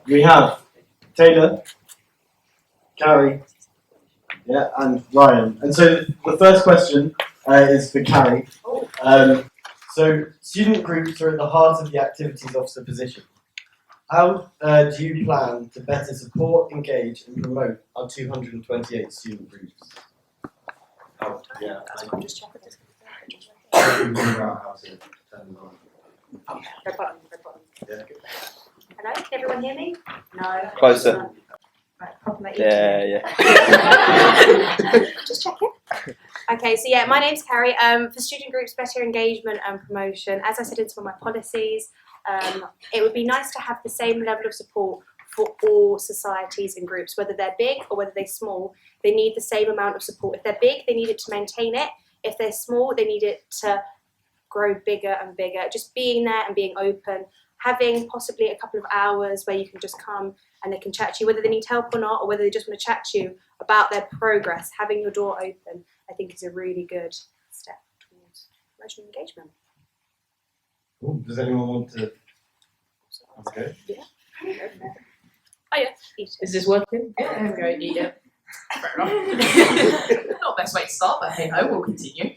We have Taylor, Carrie, and Ryan. And so the first question is for Carrie. So student groups are at the heart of the activities officer position. How do you plan to better support, engage, and promote our 228 student groups? I'm just checking this. Figure out how to turn them on. Red button. Yeah. Hello, can everyone hear me? No. Closer. Right, pop my Yeah. Just checking. Okay, so my name's Carrie. For student groups, better engagement and promotion, as I said in some of my policies, it would be nice to have the same level of support for all societies and groups, whether they're big or whether they're small. They need the same amount of support. If they're big, they need it to maintain it. If they're small, they need it to grow bigger and bigger. Just being there and being open, having possibly a couple of hours where you can just come and they can chat to you, whether they need help or not, or whether they just want to chat to you about their progress. Having your door open, I think, is a really good step towards emotional engagement. Cool. Does anyone want to? Okay. Yeah. Oh yeah. Is this working? Yeah, okay, yeah. Fair enough. Not the best way to start, but hey ho, we'll continue.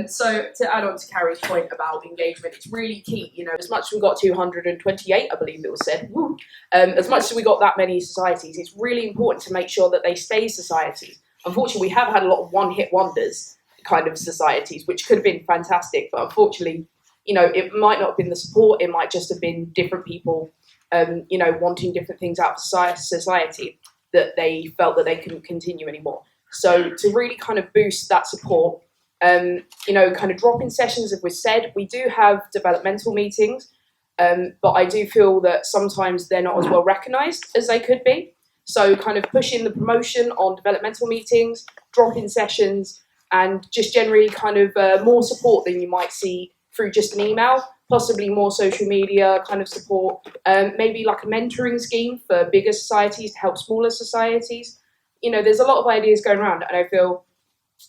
So to add on to Carrie's point about engagement, it's really key. You know, as much as we got 228, I believe it was said. Woo, as much as we got that many societies, it's really important to make sure that they stay societies. Unfortunately, we have had a lot of one-hit wonders kind of societies, which could have been fantastic, but unfortunately, you know, it might not have been the support. It might just have been different people, you know, wanting different things out of society, that they felt that they couldn't continue anymore. So to really kind of boost that support, you know, kind of drop-in sessions, as we've said, we do have developmental meetings, but I do feel that sometimes they're not as well recognised as they could be. So kind of pushing the promotion on developmental meetings, drop-in sessions, and just generally kind of more support than you might see through just an email, possibly more social media kind of support, maybe like a mentoring scheme for bigger societies to help smaller societies. You know, there's a lot of ideas going around, and I feel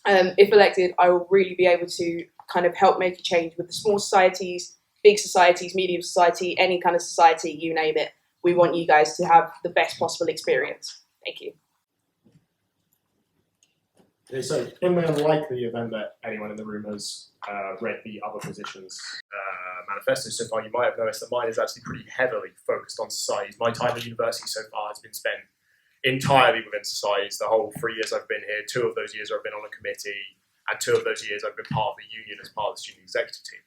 if elected, I will really be able to kind of help make a change with the small societies, big societies, medium society, any kind of society, you name it. We want you guys to have the best possible experience. Thank you. So, in the unlikely event that anyone in the room has read the other positions manifesto so far, you might have noticed that mine is actually pretty heavily focused on societies. My time at university so far has been spent entirely within societies. The whole 3 years I've been here, 2 of those years I've been on a committee, and 2 of those years I've been part of the union as part of the student executive team.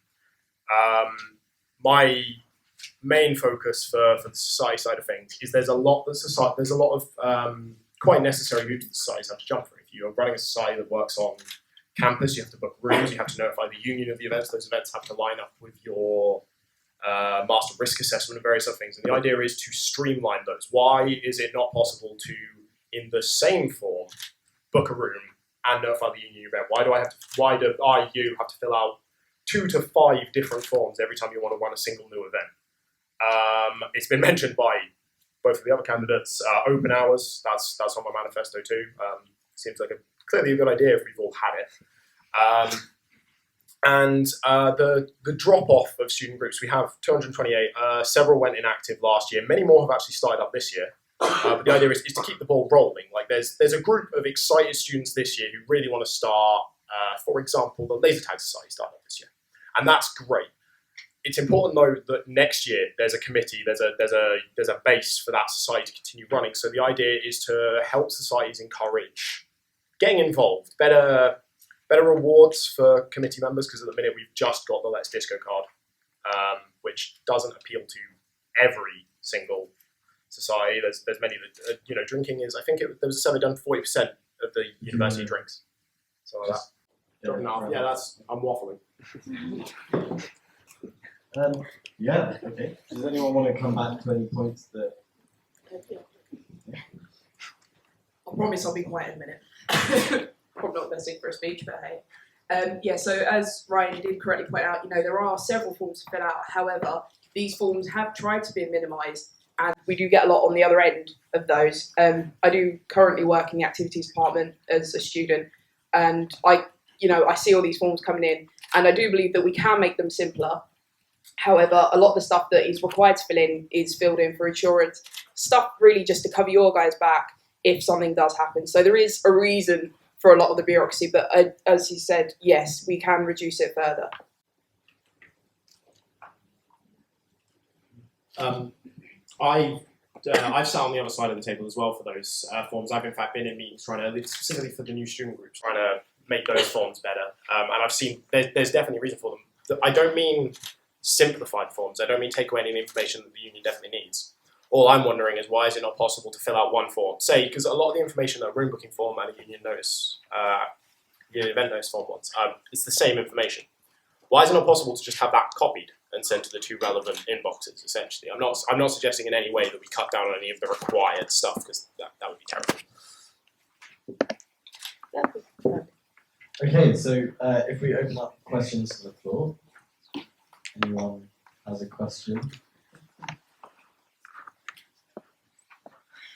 My main focus for the society side of things is there's a lot of quite necessary hoops that societies have to jump through. If you're running a society that works on campus, you have to book rooms, you have to notify the union of the events, those events have to line up with your master risk assessment and various other things. And the idea is to streamline those. Why is it not possible to, in the same form, book a room and notify the union event? Why do IU have to fill out 2 to 5 different forms every time you want to run a single new event? It's been mentioned by both of the other candidates. Open hours, that's on my manifesto too. Seems like clearly a good idea if we've all had it. And the drop-off of student groups, we have 228. Several went inactive last year. Many more have actually started up this year. But the idea is to keep the ball rolling. Like there's a group of excited students this year who really want to start, for example, the laser tag society started up this year. And that's great. It's important though that next year there's a committee, there's a base for that society to continue running. So the idea is to help societies encourage getting involved, better rewards for committee members, because at the minute we've just got the Let's Disco card, which doesn't appeal to every single society. There's many that you know, drinking is. I think there was a survey done. 40% of the university drinks. So I'm waffling. Yeah, okay. Does anyone want to come back to any points that... I promise I'll be quiet in a minute. Probably not the best thing for a speech, but hey. Yeah, so as Ryan did correctly point out, you know, there are several forms to fill out. However, these forms have tried to be minimised, and we do get a lot on the other end of those. I do currently work in the activities department as a student, and I see all these forms coming in, and I do believe that we can make them simpler. However, a lot of the stuff that is required to fill in is filled in for insurance. Stuff really just to cover your guys' back if something does happen. So there is a reason for a lot of the bureaucracy, but as you said, yes, we can reduce it further. I've sat on the other side of the table as well for those forms. I've in fact been in meetings specifically for the new student groups, trying to make those forms better. And I've seen there's definitely a reason for them. I don't mean simplified forms. I don't mean take away any information that the union definitely needs. All I'm wondering is why is it not possible to fill out one form? Say, because a lot of the information that a room booking form and a union notice, union event notice form wants, it's the same information. Why is it not possible to just have that copied and sent to the two relevant inboxes, essentially? I'm not suggesting in any way that we cut down on any of the required stuff, because that would be terrible. Okay, so if we open up questions to the floor, anyone has a question?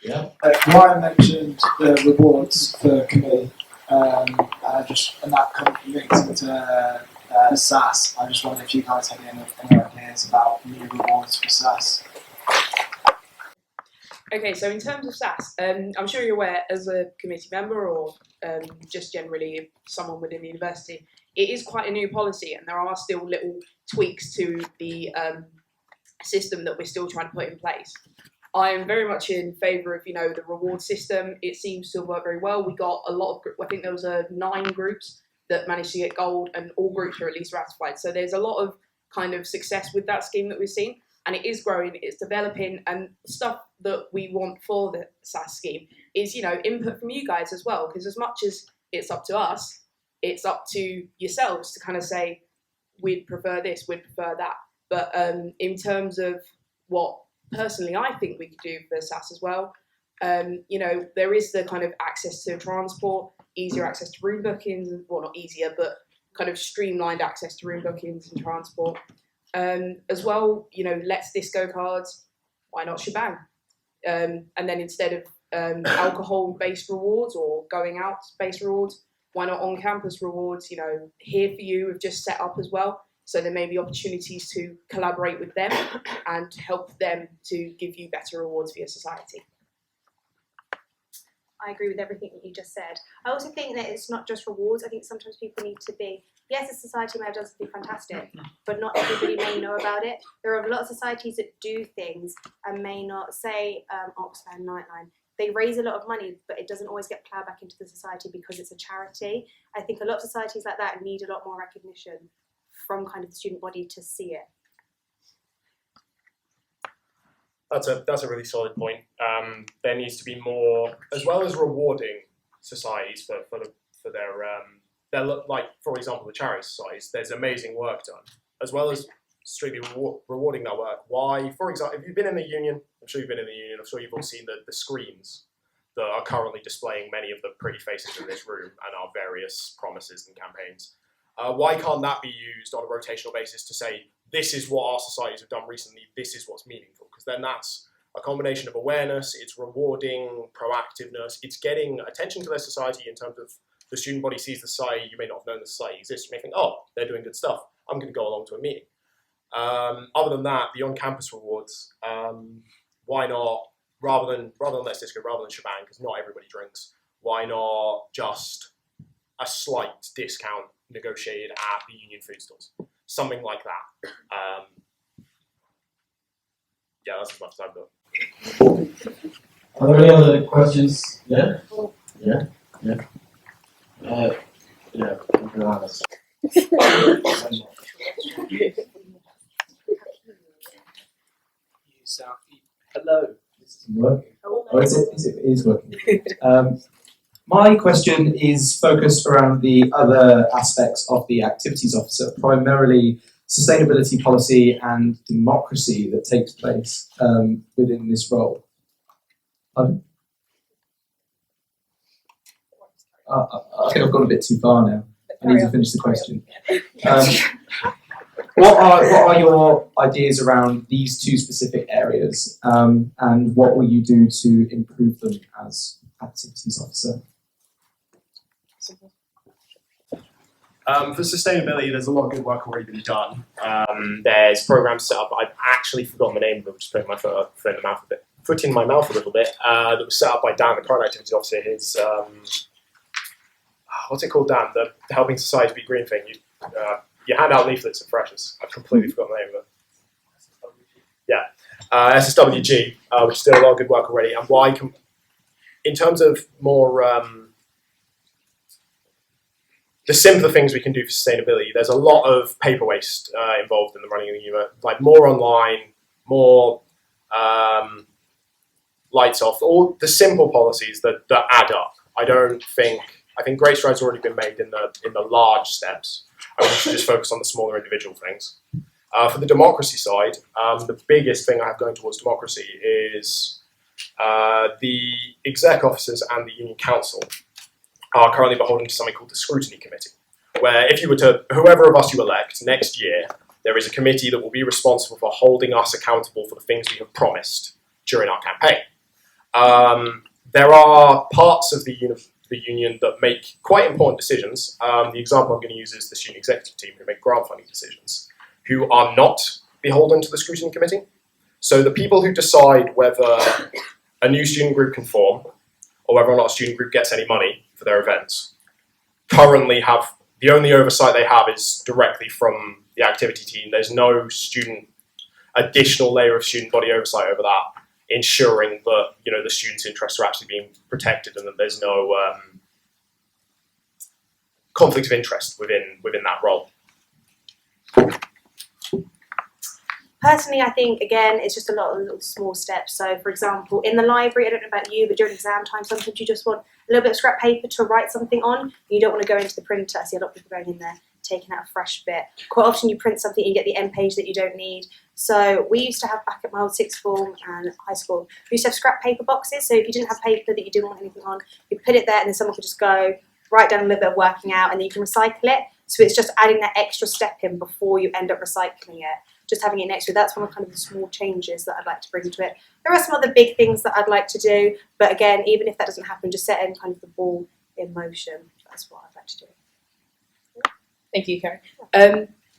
Yeah. Ryan mentioned the rewards for committee, and that kind of links into SAS. I just wondered if you guys had any ideas about new rewards for SAS. Okay, so in terms of SAS, I'm sure you're aware as a committee member or just generally someone within the university, it is quite a new policy and there are still little tweaks to the system that we're still trying to put in place. I am very much in favour of, the reward system. It seems to work very well. We got a lot of, I think there was 9 groups that managed to get gold and all groups are at least ratified. So there's a lot of kind of success with that scheme that we've seen and it is growing, it's developing, and stuff that we want for the SAS scheme is, input from you guys as well, because as much as it's up to us, it's up to yourselves to kind of say, we'd prefer this, we'd prefer that. But in terms of what personally I think we could do for SAS as well, there is the kind of access to transport, easier access to room bookings, well not easier, but kind of streamlined access to room bookings and transport. As well, Let's Disco cards, why not shebang? And then instead of alcohol-based rewards or going out-based rewards, why not on-campus rewards? Here for You have just set up as well. So there may be opportunities to collaborate with them and help them to give you better rewards for your society. I agree with everything that you just said. I also think that it's not just rewards. I think sometimes people need to be, yes, the society may have done something fantastic, but not everybody may know about it. There are a lot of societies that do things and may not, say Oxfam Nightline. They raise a lot of money, but it doesn't always get ploughed back into the society because it's a charity. I think a lot of societies like that need a lot more recognition from kind of the student body to see it. That's a really solid point. There needs to be more, as well as rewarding societies for their like, for example, the charity societies. There's amazing work done, as well as strictly rewarding that work. Why, for example, if you've been in the union, I'm sure you've been in the union. I'm sure you've all seen the screens that are currently displaying many of the pretty faces in this room and our various promises and campaigns. Why can't that be used on a rotational basis to say, this is what our societies have done recently, this is what's meaningful? Because then that's a combination of awareness, it's rewarding, proactiveness, it's getting attention to their society in terms of the student body sees the society, you may not have known the society exists, you may think, oh, they're doing good stuff, I'm going to go along to a meeting. Other than that, the on-campus rewards, why not, rather than Let's Disco, rather than shebang, because not everybody drinks, why not just a slight discount negotiated at the union food stores? Something like that. Yeah, that's as much as I've got. Are there any other questions? Yeah? Yeah? Yeah. Yeah, Hello. This isn't working. Oh, it is working. My question is focused around the other aspects of the activities officer, primarily sustainability policy and democracy that takes place within this role. I think I've gone a bit too far now. I need to finish the question. What are your ideas around these two specific areas, and what will you do to improve them as activities officer? For sustainability, there's a lot of good work already been done. There's programs set up. I've actually forgotten the name of them. Just putting my foot in my mouth a little bit. That was set up by Dan, the current activities officer. His what's it called, Dan? The Helping Society Be Green thing. You hand out leaflets and freshers. I've completely forgotten the name of it. Yeah, SSWG, which is doing a lot of good work already. And why? In terms of more the simpler things we can do for sustainability, there's a lot of paper waste involved in the running of the university. Like more online, more lights off, all the simple policies that add up. I think great strides have already been made in the large steps. I think we should just focus on the smaller individual things. For the democracy side, the biggest thing I have going towards democracy is the exec officers and the union council are currently beholden to something called the scrutiny committee, where if you were to, whoever of us you elect next year, there is a committee that will be responsible for holding us accountable for the things we have promised during our campaign. There are parts of the union that make quite important decisions. The example I'm going to use is the student executive team who make grant funding decisions, who are not beholden to the scrutiny committee. So the people who decide whether a new student group can form or whether or not a student group gets any money for their events currently have, the only oversight they have is directly from the activity team. There's no additional layer of student body oversight over that, ensuring that the students' interests are actually being protected and that there's no conflict of interest within that role. Personally, I think, again, it's just a lot of little small steps. So, for example, in the library, I don't know about you, but during exam time, sometimes you just want a little bit of scrap paper to write something on. You don't want to go into the printer. I see a lot of people going in there, taking out a fresh bit. Quite often you print something and you get the end page that you don't need. So we used to have, back at my old sixth form and high school, we used to have scrap paper boxes. So if you didn't have paper that you didn't want anything on, you put it there and then someone could just go, write down a little bit of working out, and then you can recycle it. So it's just adding that extra step in before you end up recycling it. Just having it next to it, that's one of kind of the small changes that I'd like to bring to it. There are some other big things that I'd like to do, but again, even if that doesn't happen, just setting kind of the ball in motion. That's what I'd like to do. Thank you, Kerry.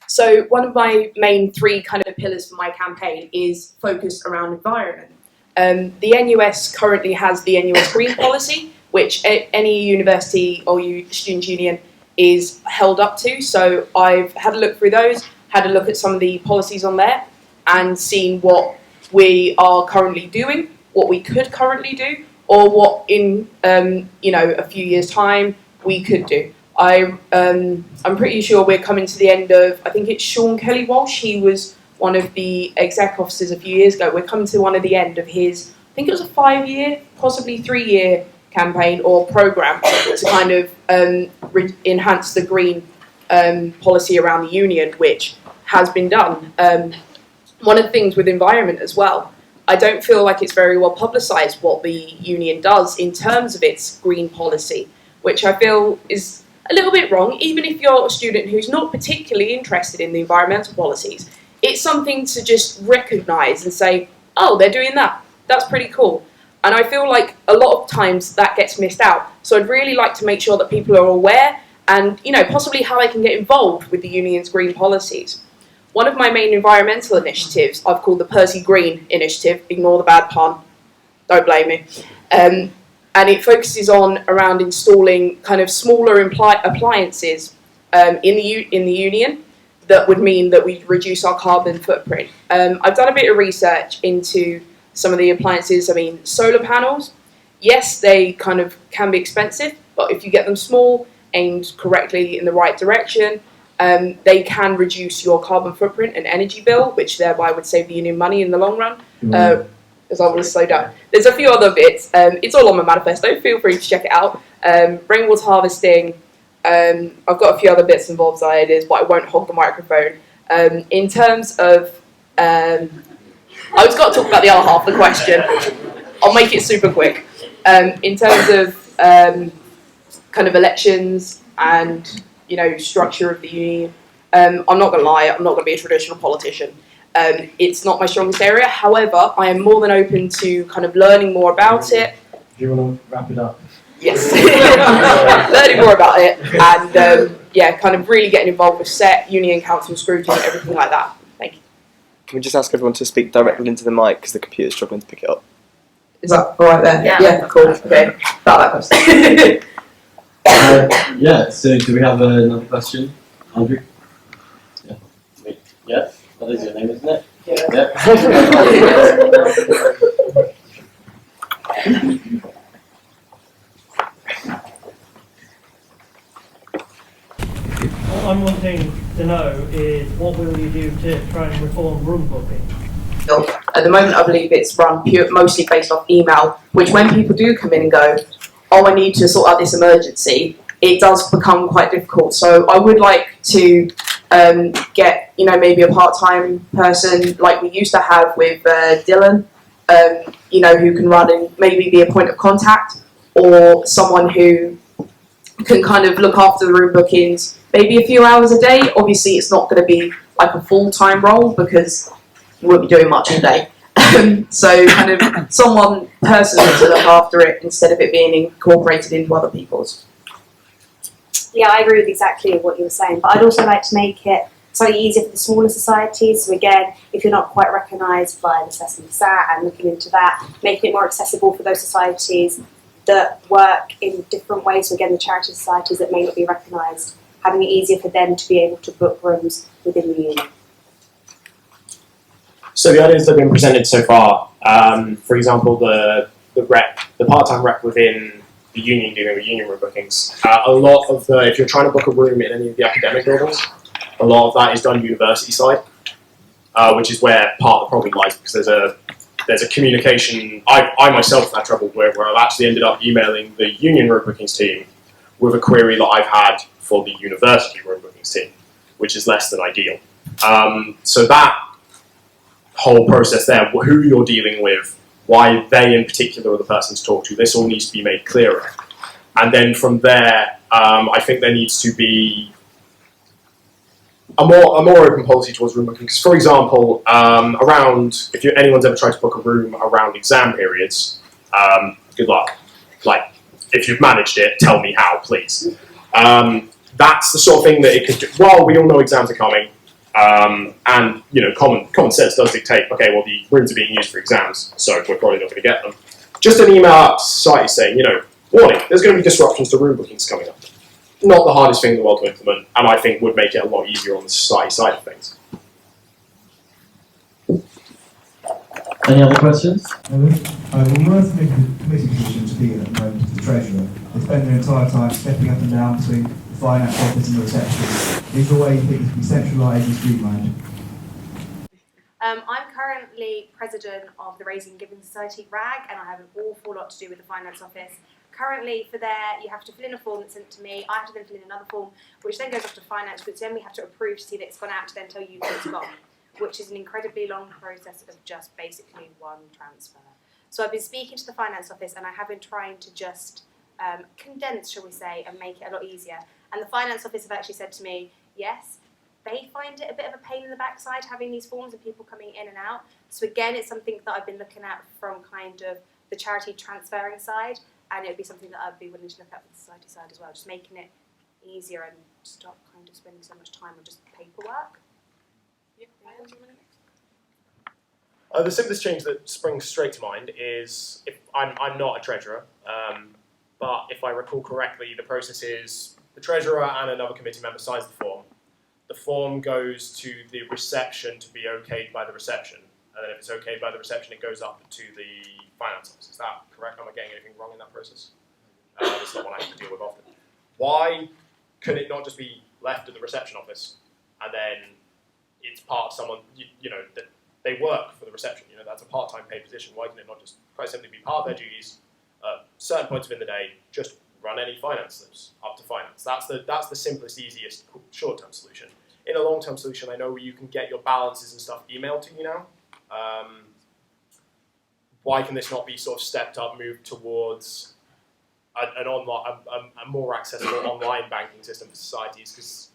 So one of my main three kind of pillars for my campaign is focused around environment. The NUS currently has the NUS Green Policy, which any university or student union is held up to. So I've had a look through those, had a look at some of the policies on there and seen what we are currently doing, what we could currently do, or what in a few years' time we could do. I'm pretty sure we're coming to the end of, I think it's Sean Kelly Walsh, he was one of the exec officers a few years ago. We're coming to one of the end of his, I think it was a 5-year, possibly 3-year campaign or programme to kind of enhance the green policy around the union, which has been done. One of the things with environment as well, I don't feel like it's very well publicised what the union does in terms of its green policy, which I feel is a little bit wrong. Even if you're a student who's not particularly interested in the environmental policies, it's something to just recognise and say, oh, they're doing that. That's pretty cool. And I feel like a lot of times that gets missed out. So I'd really like to make sure that people are aware and, possibly how they can get involved with the union's green policies. One of my main environmental initiatives I've called the Percy Green Initiative. Ignore the bad pun. Don't blame me. And it focuses around installing kind of smaller appliances in the union that would mean that we reduce our carbon footprint. I've done a bit of research into some of the appliances. I mean, solar panels, yes, they kind of can be expensive, but if you get them small, aimed correctly in the right direction, they can reduce your carbon footprint and energy bill, which thereby would save the union money in the long run. As I will slow down. There's a few other bits. It's all on my manifesto. Feel free to check it out. Rainwater harvesting. I've got a few other bits and bobs ideas, but I won't hog the microphone. In terms of, I was got to talk about the other half of the question. I'll make it super quick. In terms of kind of elections and structure of the union, I'm not going to lie. I'm not going to be a traditional politician. It's not my strongest area. However, I am more than open to kind of learning more about it. Do you want to wrap it up? Yes. Learning more about it and, yeah, kind of really getting involved with set, union council scrutiny, everything like that. Thank you. Can we just ask everyone to speak directly into the mic because the computer's struggling to pick it up? Is that all right there? Yeah. Cool. Okay. That question. Yeah, so do we have another question? Andrew? Yeah. Yeah? That is your name, isn't it? Yeah. What I'm wanting to know is what will you do to try and reform room booking? At the moment, I believe it's run mostly based off email, which when people do come in and go, oh, I need to sort out this emergency, it does become quite difficult. So I would like to get, maybe a part-time person like we used to have with Dylan, who can run and maybe be a point of contact, or someone who can kind of look after the room bookings maybe a few hours a day. Obviously, it's not going to be like a full-time role because we won't be doing much all day. So kind of someone personally to look after it instead of it being incorporated into other people's. Yeah, I agree with exactly what you were saying, but I'd also like to make it slightly easier for the smaller societies. So again, if you're not quite recognised by the Sesame Sat and looking into that, making it more accessible for those societies that work in different ways. So again, the charity societies that may not be recognised, having it easier for them to be able to book rooms within the union. So the ideas that have been presented so far, for example, the part-time rep within the union dealing with union room bookings, a lot of if you're trying to book a room in any of the academic buildings, a lot of that is done university side, which is where part of the problem lies, because there's a communication. I myself have had trouble where I've actually ended up emailing the union room bookings team with a query that I've had for the university room bookings team, which is less than ideal. So that whole process there, who you're dealing with, why they in particular are the person to talk to, this all needs to be made clearer. And then from there, I think there needs to be a more open policy towards room booking. Because, for example, if anyone's ever tried to book a room around exam periods, good luck. Like, if you've managed it, tell me how, please. That's the sort of thing that it could do. While we all know exams are coming, and common sense does dictate, okay, well, the rooms are being used for exams, so we're probably not going to get them. Just an email out to society saying, warning, there's going to be disruptions to room bookings coming up. Not the hardest thing in the world to implement, and I think would make it a lot easier on the society side of things. Any other questions? Well, worth making the committee position to be at the moment is the treasurer. They spend their entire time stepping up and down between the finance office and the reception. Is there a way you think it can be centralised and streamlined? I'm currently president of the Raising and Giving Society, RAG, and I have an awful lot to do with the finance office. Currently, for there, you have to fill in a form that's sent to me. I have to then fill in another form, which then goes off to finance, which then we have to approve to see that it's gone out to then tell you that it's gone, which is an incredibly long process of just basically one transfer. So I've been speaking to the finance office, and I have been trying to just condense, shall we say, and make it a lot easier. And the finance office have actually said to me, yes, they find it a bit of a pain in the backside having these forms and people coming in and out. So again, it's something that I've been looking at from kind of the charity transferring side, and it would be something that I'd be willing to look at for the society side as well, just making it easier and stop kind of spending so much time on just paperwork. The simplest change that springs straight to mind is, if I'm not a treasurer, but if I recall correctly, the process is the treasurer and another committee member signs the form. The form goes to the reception to be okayed by the reception, and then if it's okayed by the reception, it goes up to the finance office. Is that correct? Am I getting anything wrong in that process? It's not one I have to deal with often. Why could it not just be left at the reception office, and then it's part of someone, that they work for the reception, that's a part-time paid position. Why can it not just quite simply be part of their duties at certain points within the day, just run any finance slips up to finance? That's the simplest, easiest, short-term solution. In a long-term solution, I know you can get your balances and stuff emailed to you now. Why can this not be sort of stepped up, moved towards a more accessible online banking system for societies? Because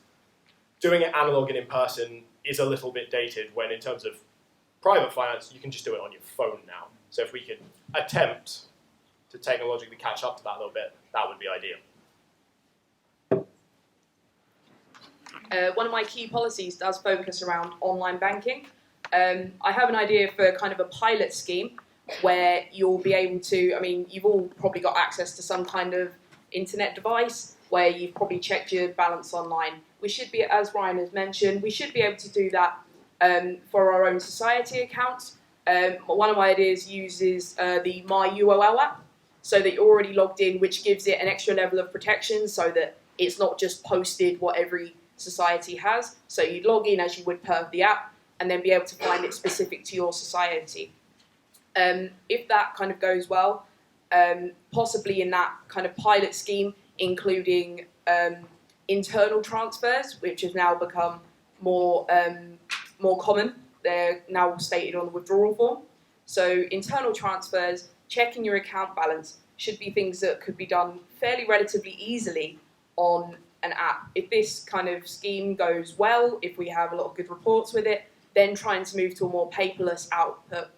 doing it analog and in person is a little bit dated when, in terms of private finance, you can just do it on your phone now. So if we could attempt to technologically catch up to that a little bit, that would be ideal. one of my key policies does focus around online banking. I have an idea for kind of a pilot scheme where you'll be able to, I mean, you've all probably got access to some kind of internet device where you've probably checked your balance online. We should be, as Ryan has mentioned, we should be able to do that for our own society accounts. One of my ideas uses the My UOL app, so that you're already logged in, which gives it an extra level of protection so that it's not just posted what every society has. So you log in as you would per the app and then be able to find it specific to your society. If that kind of goes well, possibly in that kind of pilot scheme, including internal transfers, which has now become more common. They're now stated on the withdrawal form. So internal transfers, checking your account balance, should be things that could be done fairly relatively easily on an app. If this kind of scheme goes well, if we have a lot of good reports with it, then trying to move to a more paperless output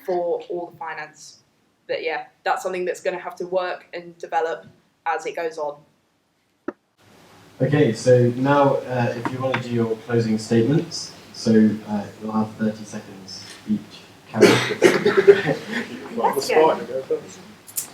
for all the finance. But yeah, that's something that's going to have to work and develop as it goes on. Okay, so now if you want to do your closing statements, so you'll have 30 seconds each. That's good.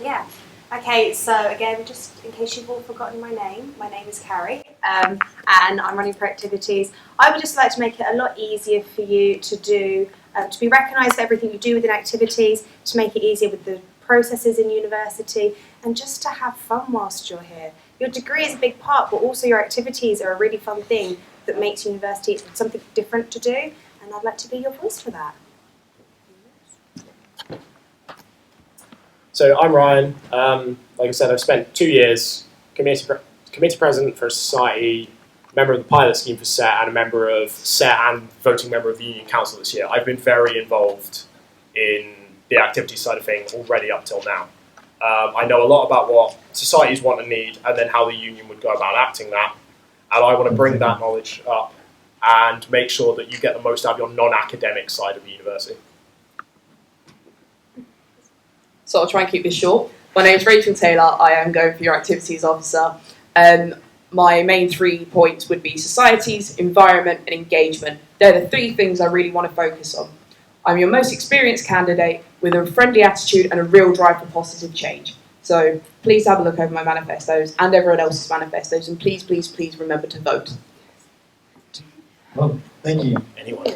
Yeah. Okay, so again, just in case you've all forgotten my name is Carrie, and I'm running for activities. I would just like to make it a lot easier for you to do, to be recognised for everything you do within activities, to make it easier with the processes in university, and just to have fun whilst you're here. Your degree is a big part, but also your activities are a really fun thing that makes university something different to do, and I'd like to be your voice for that. So I'm Ryan. Like I said, I've spent 2 years committee president for a society, member of the pilot scheme for SET, and a member of SET and voting member of the Union Council this year. I've been very involved in the activity side of things already up till now. I know a lot about what societies want and need, and then how the union would go about acting that. And I want to bring that knowledge up and make sure that you get the most out of your non-academic side of the university. So I'll try and keep this short. My name's Rachel Taylor. I am going for your activities officer. My main 3 points would be societies, environment, and engagement. They're the 3 things I really want to focus on. I'm your most experienced candidate with a friendly attitude and a real drive for positive change. So please have a look over my manifestos and everyone else's manifestos, and please, please, please remember to vote. Well, thank you. Anyone?